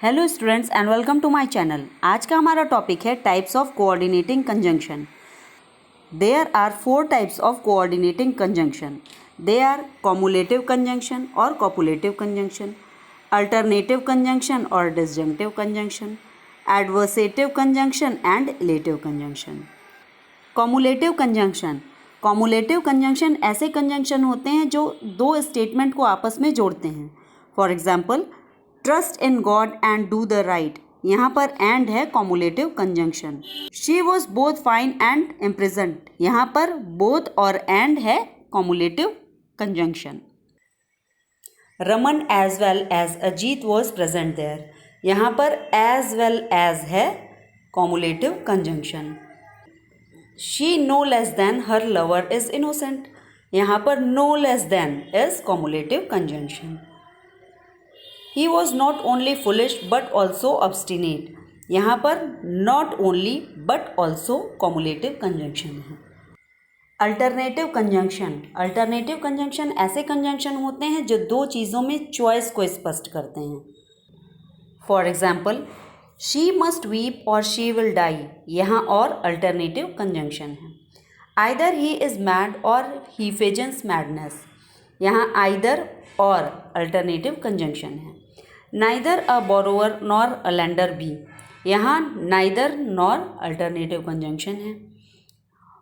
Hello students and welcome to my channel. आज का हमारा टॉपिक है types of coordinating conjunction. There are 4 types of coordinating conjunction. They are cumulative conjunction और copulative conjunction, alternative conjunction और disjunctive conjunction, adversative conjunction and illative conjunction. Cumulative conjunction ऐसे conjunction होते हैं जो दो स्टेटमेंट को आपस में जोड़ते हैं। For example, trust in God and do the right, यहाँ पर एंड है cumulative conjunction. She was both fine and imprisoned, यहाँ पर बोथ और एंड है cumulative conjunction. Raman as well as Ajit was present there, यहाँ पर एज वेल एज है cumulative conjunction. She no less than her lover is innocent, यहाँ पर no less than is cumulative conjunction. He was not only foolish but also obstinate, यहाँ पर not only but also cumulative conjunction है। Alternative conjunction ऐसे conjunction होते हैं जो दो चीज़ों में चॉइस को स्पष्ट करते हैं। For example, she must weep or she will die, यहाँ और अल्टरनेटिव कंजंक्शन है। Either he is mad or he feigns madness, यहाँ आइदर और अल्टरनेटिव कंजंक्शन है। Neither a borrower nor a lender be, यहाँ neither nor alternative conjunction है।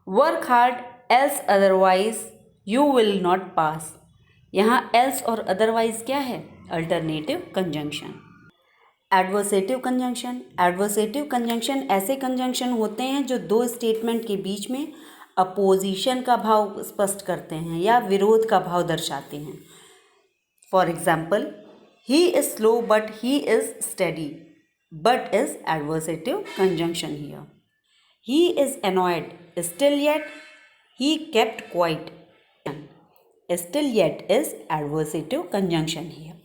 Work hard else otherwise you will not pass, यहाँ else और otherwise क्या है? Alternative conjunction. Adversative conjunction ऐसे conjunction होते हैं जो दो स्टेटमेंट के बीच में अपोजिशन का भाव स्पष्ट करते हैं या विरोध का भाव दर्शाते हैं। For example, he is slow but he is steady, but is adversative conjunction here. He is annoyed, still yet he kept quiet, still yet is adversative conjunction here.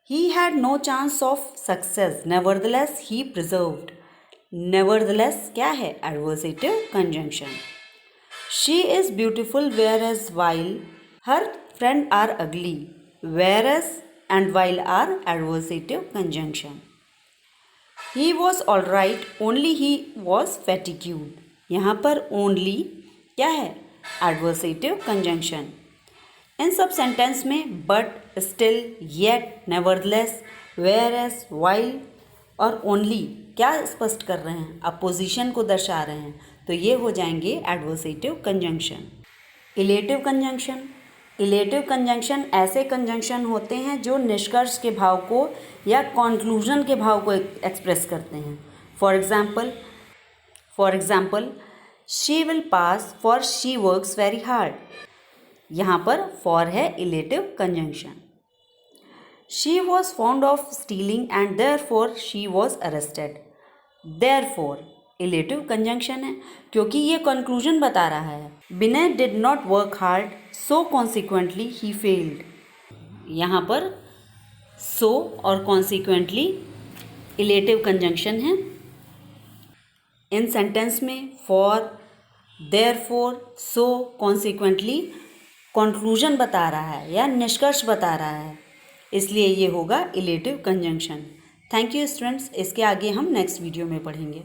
He had no chance of success, nevertheless he persevered, nevertheless क्या है? adversative conjunction. She is beautiful whereas while her friend are ugly, whereas and while are adversative conjunction. He was all right only he was fatigued, यहाँ पर only क्या है? adversative conjunction. इन सब sentence में but, still, yet, nevertheless, whereas, while और only क्या स्पष्ट कर रहे हैं? अपोजिशन को दर्शा रहे हैं, तो ये हो जाएंगे adversative conjunction. इलेटिव कंजंक्शन ऐसे कंजंक्शन होते हैं जो निष्कर्ष के भाव को या कॉन्क्लूजन के भाव को एक्सप्रेस करते हैं। For example, she will pass for she works very hard, यहाँ पर फॉर है illative conjunction. She was fond of stealing and therefore she was arrested, therefore illative conjunction है क्योंकि ये कंक्लूजन बता रहा है। Vinay did not work hard so consequently he failed, यहाँ पर सो और कॉन्सिक्वेंटली इलेटिव कंजंक्शन है। इन सेंटेंस में for, therefore, so, consequently conclusion बता रहा है या निष्कर्ष बता रहा है, इसलिए ये होगा illative conjunction. Thank you students, इसके आगे हम नेक्स्ट वीडियो में पढ़ेंगे।